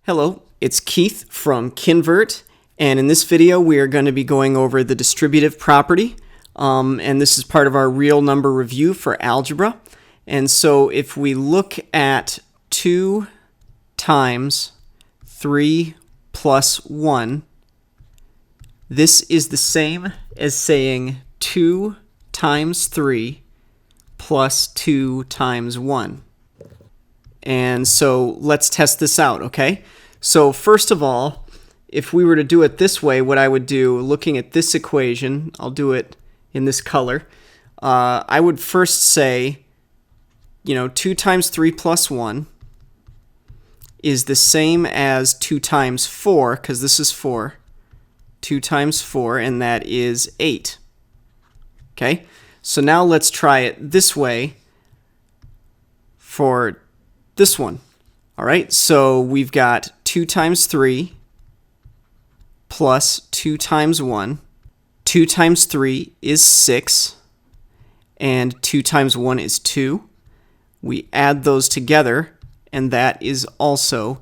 Hello, it's Keith from Kinvert, and in this video we are going to be going over the distributive property, and this is part of our real number review for algebra. And so if we look at 2 times 3 plus 1, this is the same as saying 2 times 3 plus 2 times 1. And so let's test this out, okay? So first of all, if we were to do it this way, what I would do, looking at this equation, I'll do it in this color, I would first say, 2 times 3 plus 1 is the same as 2 times 4, because this is 4. 2 times 4, and that is 8. Okay? So now let's try it this way for this one. All right, so we've got 2 times 3 plus 2 times 1. 2 times 3 is 6, and 2 times 1 is 2. We add those together, and that is also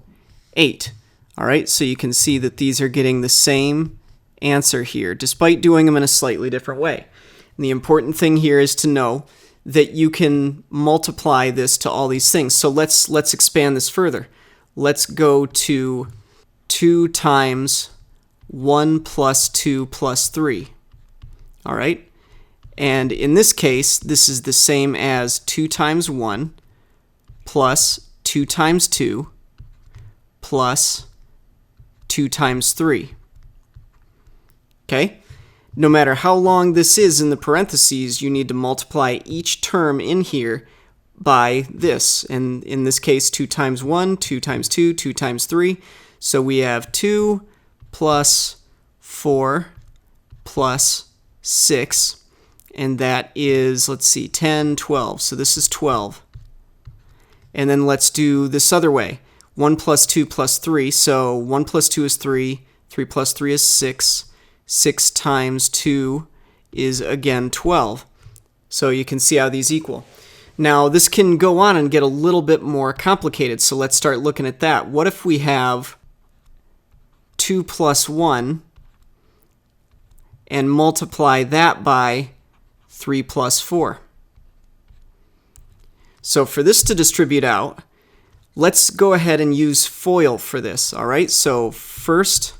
8. All right, so you can see that these are getting the same answer here, despite doing them in a slightly different way. And the important thing here is to know that you can multiply this to all these things. So let's expand this further. Let's go to 2 times 1 plus 2 plus 3. All right? And in this case, this is the same as 2 times 1 plus 2 times 2 plus 2 times 3. Okay? No matter how long this is in the parentheses, you need to multiply each term in here by this. And in this case, 2 times 1, 2 times 2, 2 times 3. So we have 2 plus 4 plus 6. And that is, 10, 12. So this is 12. And then let's do this other way. 1 plus 2 plus 3. So 1 plus 2 is 3. 3 plus 3 is 6. 6 times 2 is, again, 12. So you can see how these equal. Now, this can go on and get a little bit more complicated, so let's start looking at that. What if we have 2 plus 1 and multiply that by 3 plus 4? So for this to distribute out, let's go ahead and use FOIL for this, all right? So first,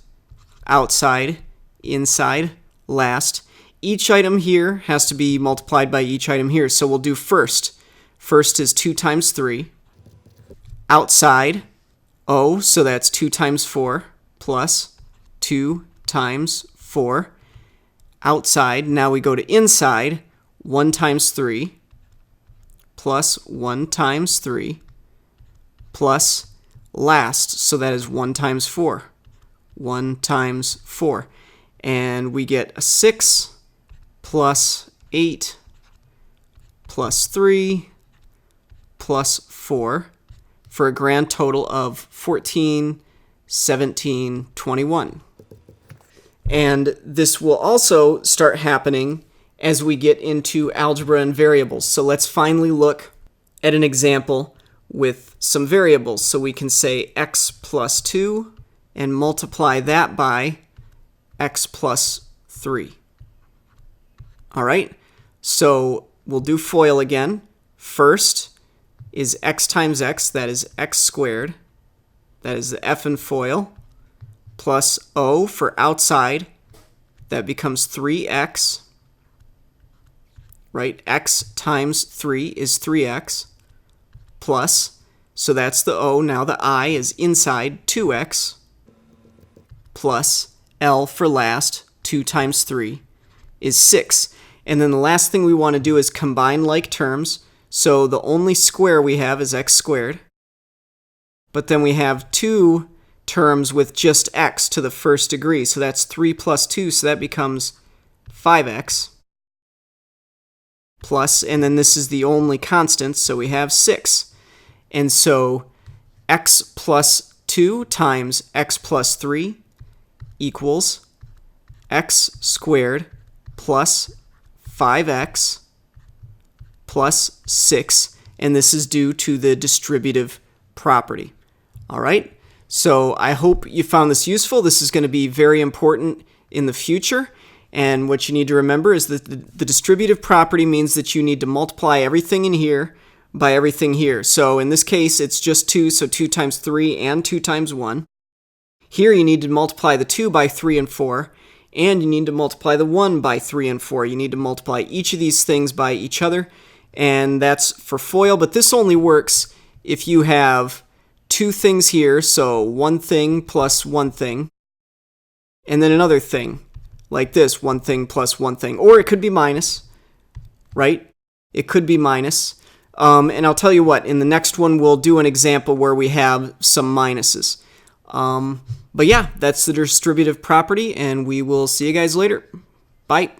outside, inside, last. Each item here has to be multiplied by each item here. So we'll do first. First is 2 times 3. Outside, so that's 2 times 4 plus 2 times 4. Outside, now we go to inside, 1 times 3 plus 1 times 3 plus last, so that is 1 times 4. 1 times 4. And we get a 6 plus 8 plus 3 plus 4 for a grand total of 14, 17, 21. And this will also start happening as we get into algebra and variables. So let's finally look at an example with some variables. So we can say x plus 2 and multiply that by x plus 3. All right, so we'll do FOIL again. First is x times x, that is x squared. That is the F in FOIL. Plus O for outside, that becomes 3x. Right, x times 3 is 3x. Plus, so that's the O, now the I is inside, 2x. Plus L for last, 2 times 3, is 6. And then the last thing we want to do is combine like terms. So the only square we have is x squared. But then we have 2 terms with just x to the first degree. So that's 3 plus 2, so that becomes 5x. Plus, and then this is the only constant, so we have 6. And so x plus 2 times x plus 3 equals x squared plus 5x plus 6, and this is due to the distributive property. All right, So I hope you found this useful. This is going to be very important in the future. And what you need to remember is that the distributive property means that you need to multiply everything in here by everything here. So in this case, it's just 2, so 2 times 3 and 2 times 1. Here you need to multiply the 2 by 3 and 4, and you need to multiply the 1 by 3 and 4. You need to multiply each of these things by each other, and that's for FOIL, but this only works if you have two things here, so one thing plus one thing, and then another thing, like this, one thing plus one thing. Or it could be minus, right? It could be minus. And I'll tell you what, in the next one we'll do an example where we have some minuses. But yeah, that's the distributive property, and we will see you guys later. Bye.